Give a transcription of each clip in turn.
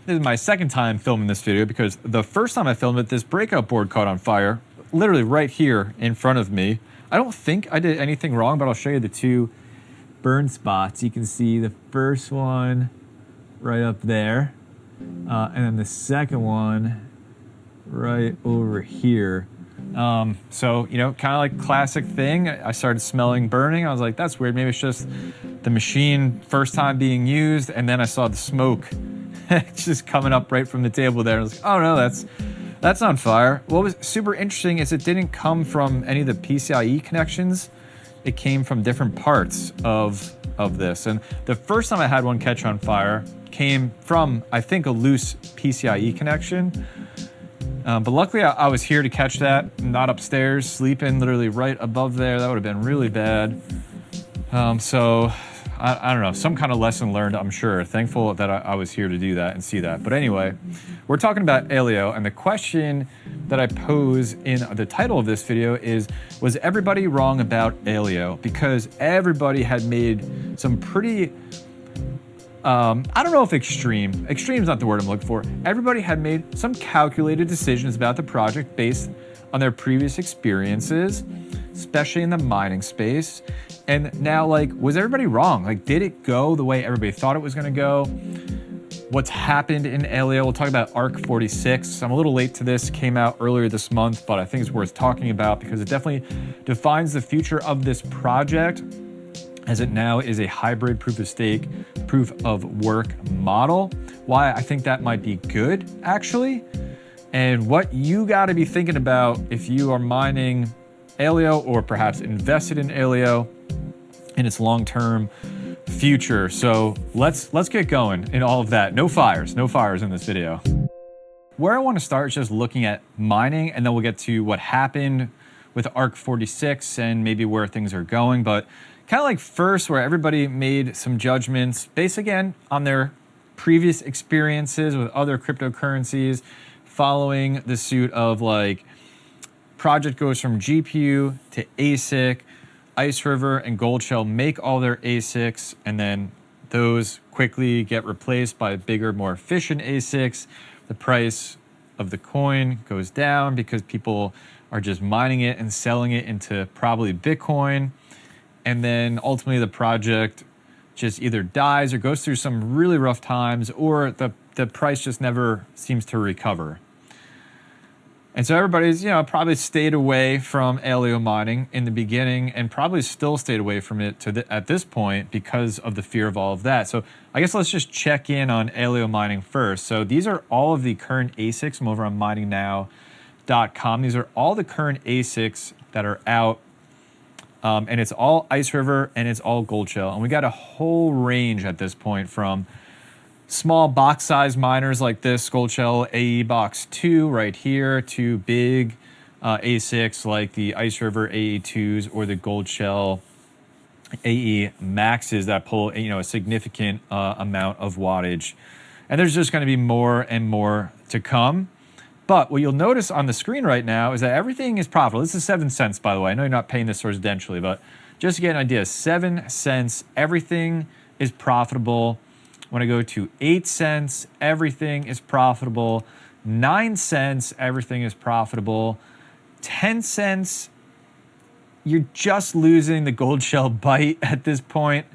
This is my second time filming this video because the first time I filmed it, this breakout board caught on fire, literally right here in front of me. I don't think I did anything wrong, but I'll show you the two burn spots. You can see the first one right up there, and then the second one right over here. So, you know, kind of like classic thing. I started smelling burning. I was like, that's weird. Maybe it's just the machine first time being used. And then I saw the smoke just coming up right from the table there. I was like, oh no, that's on fire. What was super interesting is it didn't come from any of the PCIe connections. It came from different parts of this. And the first time I had one catch on fire came from, I think, a loose PCIe connection. But luckily I was here to catch that, not upstairs, sleeping literally right above there. That would have been really bad. So I don't know, some kind of lesson learned, I'm sure. Thankful that I was here to do that and see that. But anyway, we're talking about Aleo, and the question that I pose in the title of this video is, was everybody wrong about Aleo? Because everybody had made some pretty, I don't know if extreme is not the word I'm looking for. Everybody had made some calculated decisions about the project based on their previous experiences, especially in the mining space. And now, like, was everybody wrong? Like, did it go the way everybody thought it was gonna go? What's happened in Aleo? We'll talk about ARC 46. I'm a little late to this, came out earlier this month, but I think it's worth talking about because it definitely defines the future of this project, as it now is a hybrid proof of stake, proof of work model. Why I think that might be good, actually, and what you gotta be thinking about if you are mining Aleo or perhaps invested in Aleo in its long-term future. So let's get going in all of that. No fires in this video. Where I wanna start is just looking at mining, and then we'll get to what happened with ARC 46 and maybe where things are going. But kind of like first, where everybody made some judgments based again on their previous experiences with other cryptocurrencies, following the suit of like project goes from GPU to ASIC, Ice River and Goldshell make all their ASICs, and then those quickly get replaced by bigger, more efficient ASICs. The price of the coin goes down because people are just mining it and selling it into probably Bitcoin. And then ultimately the project just either dies or goes through some really rough times, or the price just never seems to recover. And so everybody's, you know, probably stayed away from Aleo mining in the beginning and probably still stayed away from it at this point because of the fear of all of that. So I guess let's just check in on Aleo mining first. So these are all of the current ASICs. I'm over on miningnow.com. These are all the current ASICs that are out. And it's all Ice River and it's all Goldshell. And we got a whole range at this point, from small box size miners like this Goldshell AE Box 2 right here to big ASICs like the Ice River AE2s or the Goldshell AE Maxes that pull, you know, a significant amount of wattage. And there's just going to be more and more to come. But what you'll notice on the screen right now is that everything is profitable. This is 7 cents, by the way. I know you're not paying this residentially, but just to get an idea, 7 cents, everything is profitable. When I go to 8 cents, everything is profitable. 9 cents, everything is profitable. 10 cents, you're just losing the Goldshell Byte at this point.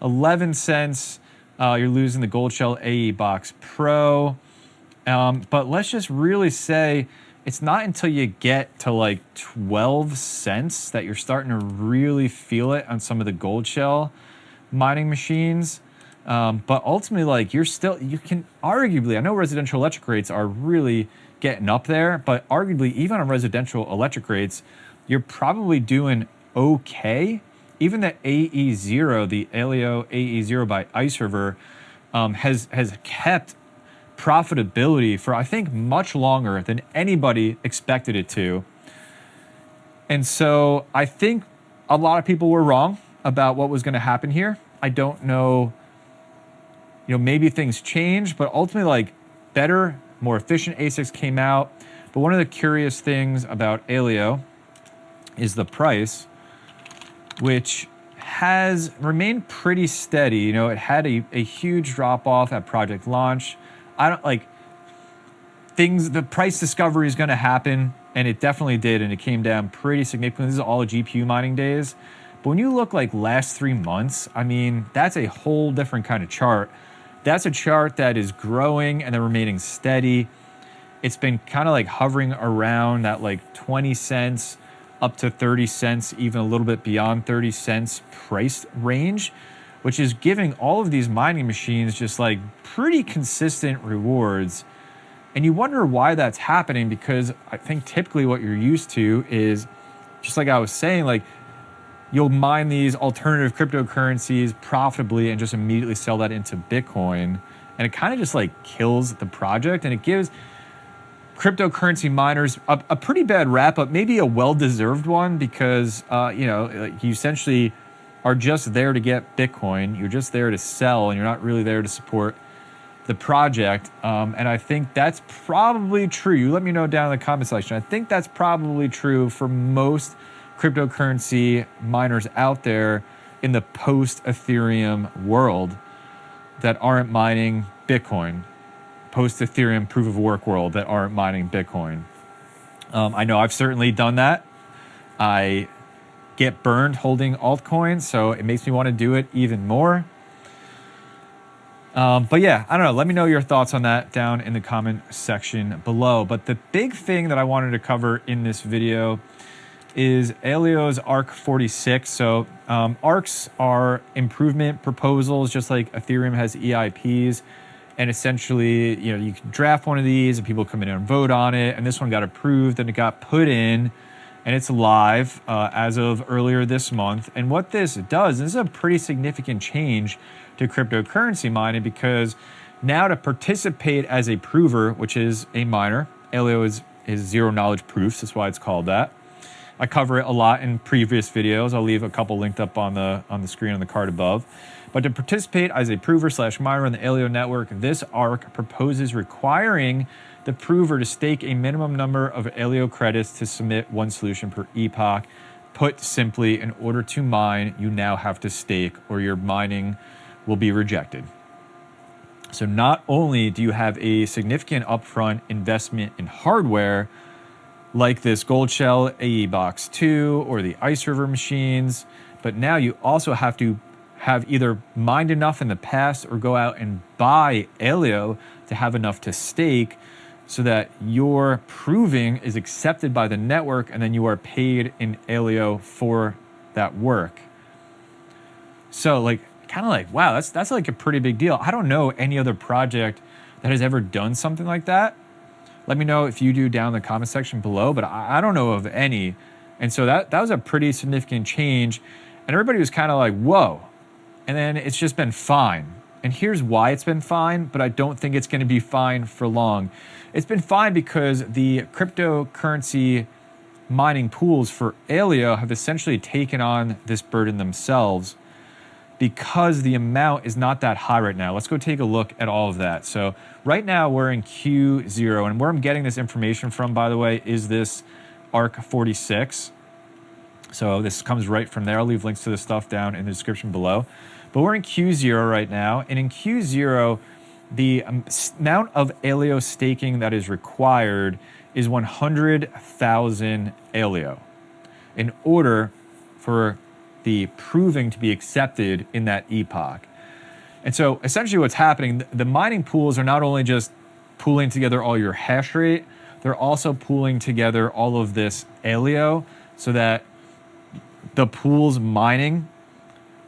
11 cents, you're losing the Goldshell AE Box Pro. But let's just really say it's not until you get to like 12 cents that you're starting to really feel it on some of the Goldshell mining machines. But ultimately, like, you can arguably, I know residential electric rates are really getting up there, but arguably even on residential electric rates, you're probably doing okay. Even the AE0, the Aleo AE0 by Ice River, has kept profitability for, I think, much longer than anybody expected it to. And so I think a lot of people were wrong about what was going to happen here. I don't know, you know, maybe things changed, but ultimately, like, better, more efficient ASICs came out. But one of the curious things about Aleo is the price, which has remained pretty steady. You know, it had a huge drop off at project launch. I don't like things. The price discovery is going to happen, and it definitely did, and it came down pretty significantly. This is all GPU mining days. But when you look like last 3 months, I mean, that's a whole different kind of chart. That's a chart that is growing and then remaining steady. It's been kind of like hovering around that like 20 cents up to 30 cents, even a little bit beyond 30 cents price range, which is giving all of these mining machines just like pretty consistent rewards. And you wonder why that's happening, because I think typically what you're used to is, just like I was saying, like you'll mine these alternative cryptocurrencies profitably and just immediately sell that into Bitcoin. And it kind of just like kills the project, and it gives cryptocurrency miners a pretty bad rap, but maybe a well-deserved one, because, you essentially are just there to get Bitcoin. You're just there to sell, and you're not really there to support the project. And I think that's probably true. You let me know down in the comment section. I think that's probably true for most cryptocurrency miners out there in the post-Ethereum world that aren't mining Bitcoin. Post-Ethereum proof-of-work world that aren't mining Bitcoin. I know I've certainly done that. I get burned holding altcoins, so it makes me want to do it even more. But yeah, I don't know. Let me know your thoughts on that down in the comment section below. But the big thing that I wanted to cover in this video is Aleo's ARC 46. So ARCs are improvement proposals, just like Ethereum has EIPs. And essentially, you can draft one of these and people come in and vote on it. And this one got approved and it got put in, and it's live as of earlier this month. And what this does, this is a pretty significant change to cryptocurrency mining, because now to participate as a prover, which is a miner, Aleo is zero knowledge proofs. That's why it's called that. I cover it a lot in previous videos. I'll leave a couple linked up on the screen on the card above. But to participate as a prover/miner on the Aleo network, this ARC proposes requiring the prover to stake a minimum number of Aleo credits to submit one solution per epoch. Put simply, in order to mine, you now have to stake, or your mining will be rejected. So not only do you have a significant upfront investment in hardware, like this Goldshell AE Box 2 or the Ice River machines, but now you also have to have either mined enough in the past or go out and buy Aleo to have enough to stake, so that your proving is accepted by the network, and then you are paid in Aleo for that work. So wow, that's like a pretty big deal. I don't know any other project that has ever done something like that. Let me know if you do down in the comment section below, but I don't know of any. And so that was a pretty significant change, and everybody was kind of like, whoa. And then it's just been fine. And here's why it's been fine, but I don't think it's going to be fine for long. It's been fine because the cryptocurrency mining pools for Aleo have essentially taken on this burden themselves, because the amount is not that high right now. Let's go take a look at all of that. So right now we're in Q0, and where I'm getting this information from, by the way, is this ARC 46. So this comes right from there. I'll leave links to this stuff down in the description below. But we're in Q0 right now, and in Q0, the amount of Aleo staking that is required is 100,000 Aleo in order for the proving to be accepted in that epoch. And so essentially what's happening, the mining pools are not only just pooling together all your hash rate, they're also pooling together all of this Aleo so that the pool's mining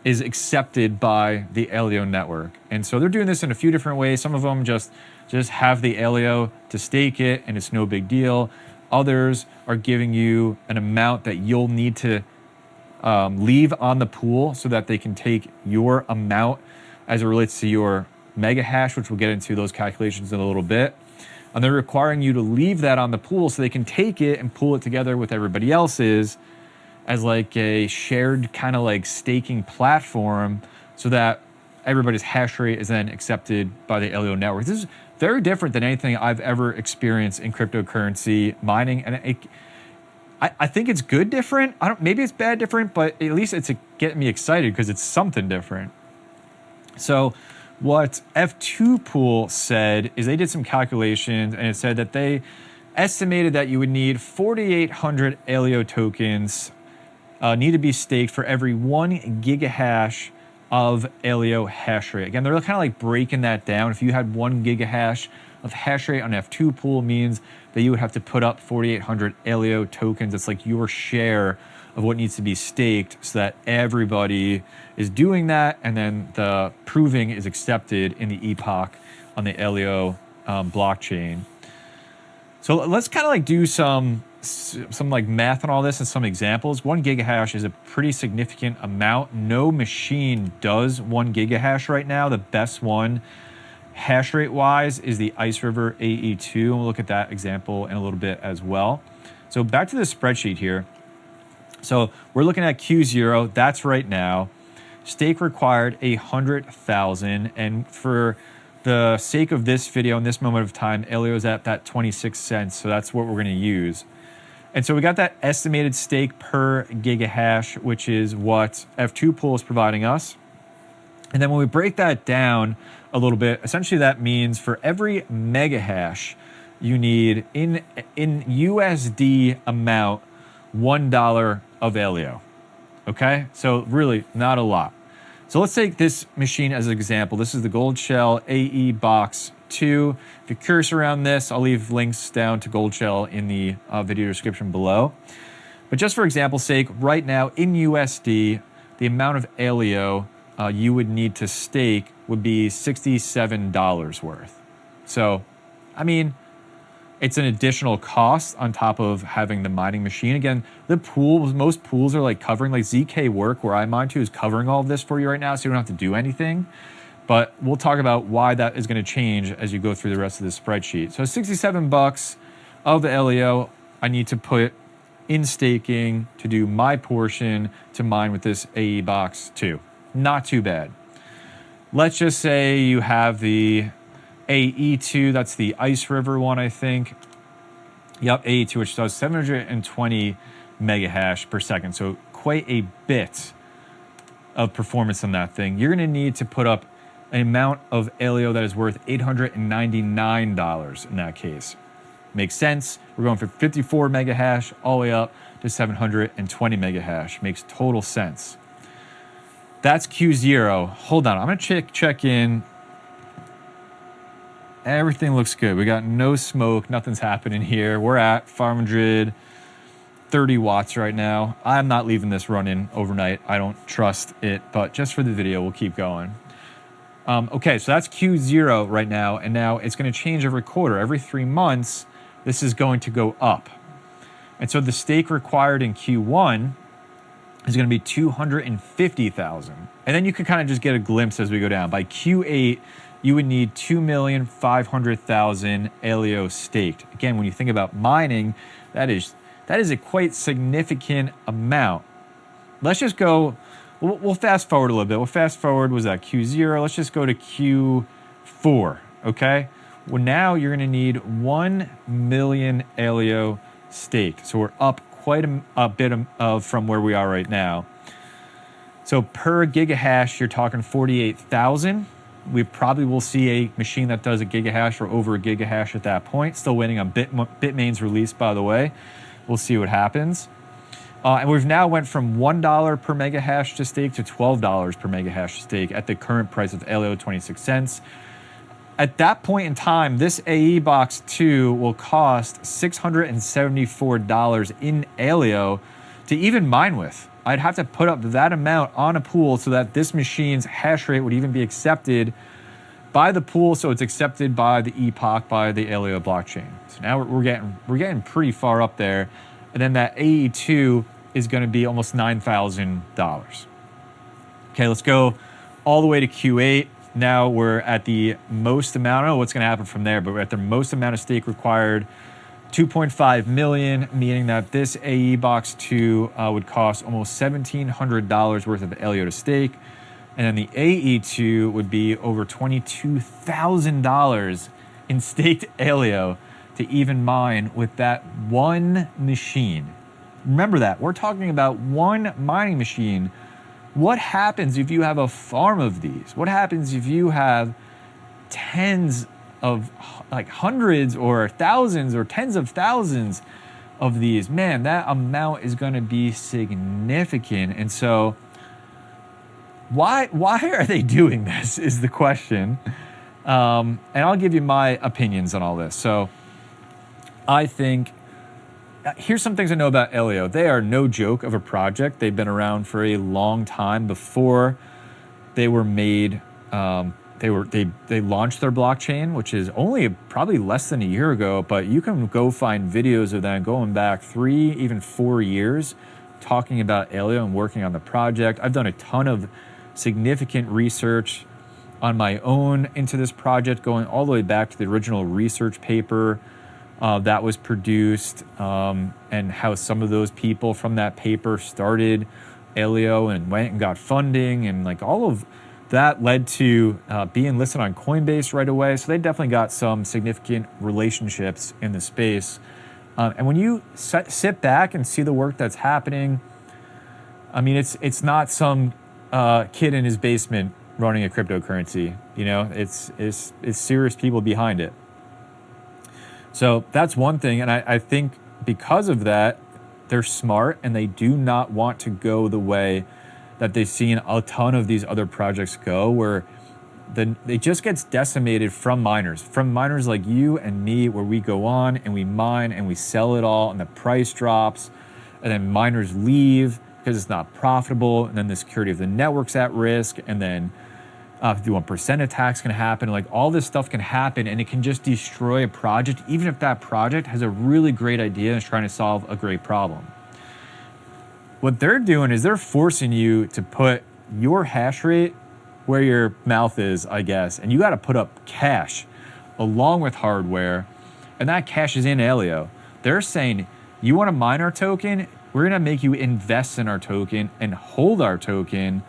is accepted by the Aleo network. And so they're doing this in a few different ways. Some of them just have the Aleo to stake it, and it's no big deal. Others are giving you an amount that you'll need to leave on the pool so that they can take your amount as it relates to your mega hash, which we'll get into those calculations in a little bit. And they're requiring you to leave that on the pool so they can take it and pool it together with everybody else's as like a shared kind of like staking platform, so that everybody's hash rate is then accepted by the Aleo network. This is very different than anything I've ever experienced in cryptocurrency mining, and I think it's good different. Maybe it's bad different, but at least it's getting me excited because it's something different. So What F2 Pool said is they did some calculations, and it said that they estimated that you would need 4,800 Aleo tokens need to be staked for every 1 gigahash of Aleo hash rate. Again, they're kind of like breaking that down. If you had 1 gigahash of hash rate on F2 Pool, means that you would have to put up 4,800 Aleo tokens. It's like your share of what needs to be staked so that everybody is doing that, and then the proving is accepted in the epoch on the Aleo blockchain. So let's kind of like do some like math on all this and some examples. 1 gigahash is a pretty significant amount. No machine does 1 gigahash right now. The best one hash rate wise is the Ice River AE2, and we'll look at that example in a little bit as well. So back to the spreadsheet here. So we're looking at Q0, that's right now. Stake required 100,000, and for the sake of this video and this moment of time, Aleo is at that 26 cents, so that's what we're going to use. And so we got that estimated stake per gigahash, which is what F2 Pool is providing us. And then when we break that down a little bit, essentially that means for every megahash, you need in USD amount $1 of Aleo. Okay, so really not a lot. So let's take this machine as an example. This is the Goldshell AE Box 2. If you're curious around this, I'll leave links down to Goldshell in the video description below. But just for example's sake, right now in USD, the amount of Aleo you would need to stake would be $67 worth. So, I mean, it's an additional cost on top of having the mining machine. Again, the pools, most pools are like covering, like ZK Work, where I mine to, is covering all of this for you right now, so you don't have to do anything. But we'll talk about why that is going to change as you go through the rest of this spreadsheet. So 67 bucks of the Aleo I need to put in staking to do my portion to mine with this AE Box 2. Not too bad. Let's just say you have the AE2, that's the Ice River one, I think. Yep, AE2, which does 720 megahash per second. So quite a bit of performance on that thing. You're going to need to put up an amount of Aleo that is worth $899 in that case. Makes sense. We're going from 54 megahash all the way up to 720 megahash. Makes total sense. That's Q0. Hold on, I'm going to check in. Everything looks good. We got no smoke. Nothing's happening here. We're at 530 watts right now. I'm not leaving this running overnight. I don't trust it, but just for the video, we'll keep going. Okay, so that's Q0 right now, and now it's going to change every quarter. Every 3 months, this is going to go up. And so the stake required in Q1 is going to be 250,000. And then you can kind of just get a glimpse as we go down. By Q8, you would need 2,500,000 Aleo staked. Again, when you think about mining, that is a quite significant amount. Let's just go, we'll fast forward a little bit. We'll fast forward, was that Q0? Let's just go to Q4, okay? Well, now you're gonna need 1 million Aleo staked. So we're up quite a bit from where we are right now. So per gigahash, you're talking 48,000. We probably will see a machine that does a gigahash or over a gigahash at that point. Still waiting on Bitmain's release, by the way. We'll see what happens. And we've now went from $1 per megahash to stake to $12 per megahash to stake at the current price of Aleo, 26 cents. At that point in time, this AE Box 2 will cost $674 in Aleo to even mine with. I'd have to put up that amount on a pool so that this machine's hash rate would even be accepted by the pool, so it's accepted by the epoch, by the Aleo blockchain. So now we're getting pretty far up there, and then that AE2 is going to be almost $9,000. Okay, let's go all the way to Q8. Now we're at the most amount. I don't know what's going to happen from there, but we're at the most amount of stake required. 2.5 million, meaning that this AE Box 2 would cost almost $1,700 worth of Aleo to stake. And then the AE2 would be over $22,000 in staked Aleo to even mine with that one machine. Remember that. We're talking about one mining machine What happens if you have a farm of these? What happens if you have tens of, like hundreds or thousands or tens of thousands of these? Man, that amount is going to be significant. And so why are they doing this is the question. And I'll give you my opinions on all this. So I think, here's some things I know about Aleo. They are no joke of a project. They've been around for a long time. Before they were made, they launched their blockchain, which is only probably less than a year ago, but you can go find videos of them going back 3, even 4 years, talking about Aleo and working on the project. I've done a ton of significant research on my own into this project, going all the way back to the original research paper that was produced, and how some of those people from that paper started Aleo and went and got funding, and like all of that led to being listed on Coinbase right away. So they definitely got some significant relationships in the space. And when you sit back and see the work that's happening, I mean, it's not some kid in his basement running a cryptocurrency. You know, it's serious people behind it. So that's one thing. And I think because of that, they're smart and they do not want to go the way that they've seen a ton of these other projects go, where it just gets decimated from miners like you and me, where we go on and we mine and we sell it all and the price drops, and then miners leave because it's not profitable, and then the security of the network's at risk, and then 51% attacks can happen. Like all this stuff can happen, and it can just destroy a project, even if that project has a really great idea and is trying to solve a great problem. What they're doing is they're forcing you to put your hash rate where your mouth is, I guess, and you got to put up cash along with hardware, and that cash is in Aleo. They're saying, you want to mine our token? We're going to make you invest in our token and hold our token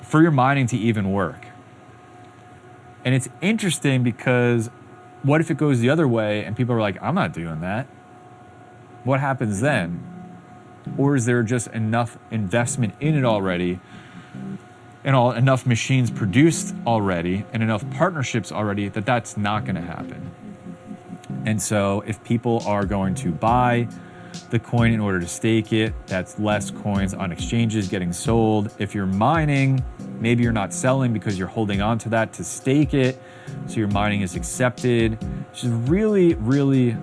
for your mining to even work. And it's interesting because what if it goes the other way and people are like, I'm not doing that? What happens then? Or is there just enough investment in it already, and enough machines produced already, and enough partnerships already that that's not going to happen? And so if people are going to buy the coin in order to stake it, that's less coins on exchanges getting sold. If you're mining, maybe you're not selling because you're holding on to that to stake it, so your mining is accepted. It's just really, really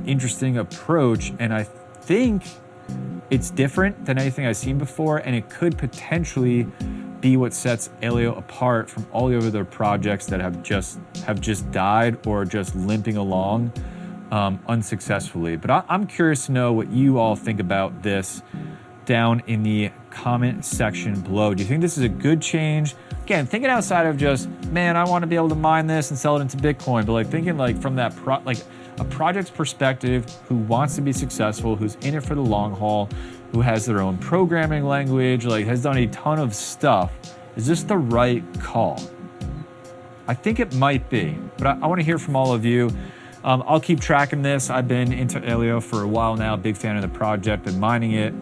interesting approach, and I think it's different than anything I've seen before, and it could potentially be what sets Aleo apart from all the other projects that have just died or just limping along unsuccessfully. But I'm curious to know what you all think about this down in the comment section below. Do you think this is a good change? Again, thinking outside of just, man, I want to be able to mine this and sell it into Bitcoin, but like thinking like from that a project's perspective, who wants to be successful, who's in it for the long haul, who has their own programming language, like has done a ton of stuff. Is this the right call? I think it might be, but I want to hear from all of you. I'll keep tracking this. I've been into Aleo for a while now, big fan of the project, been mining it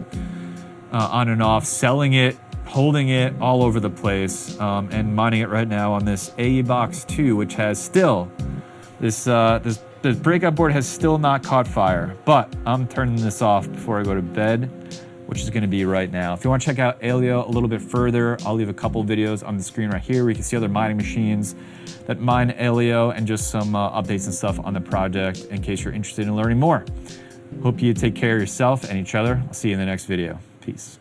on and off, selling it, holding it all over the place, and mining it right now on this AE-Box 2, which has still, this breakout board has still not caught fire, but I'm turning this off before I go to bed, which is going to be right now. If you want to check out Aleo a little bit further, I'll leave a couple videos on the screen right here where you can see other mining machines that mine Aleo and just some updates and stuff on the project in case you're interested in learning more. Hope you take care of yourself and each other. I'll see you in the next video. Peace.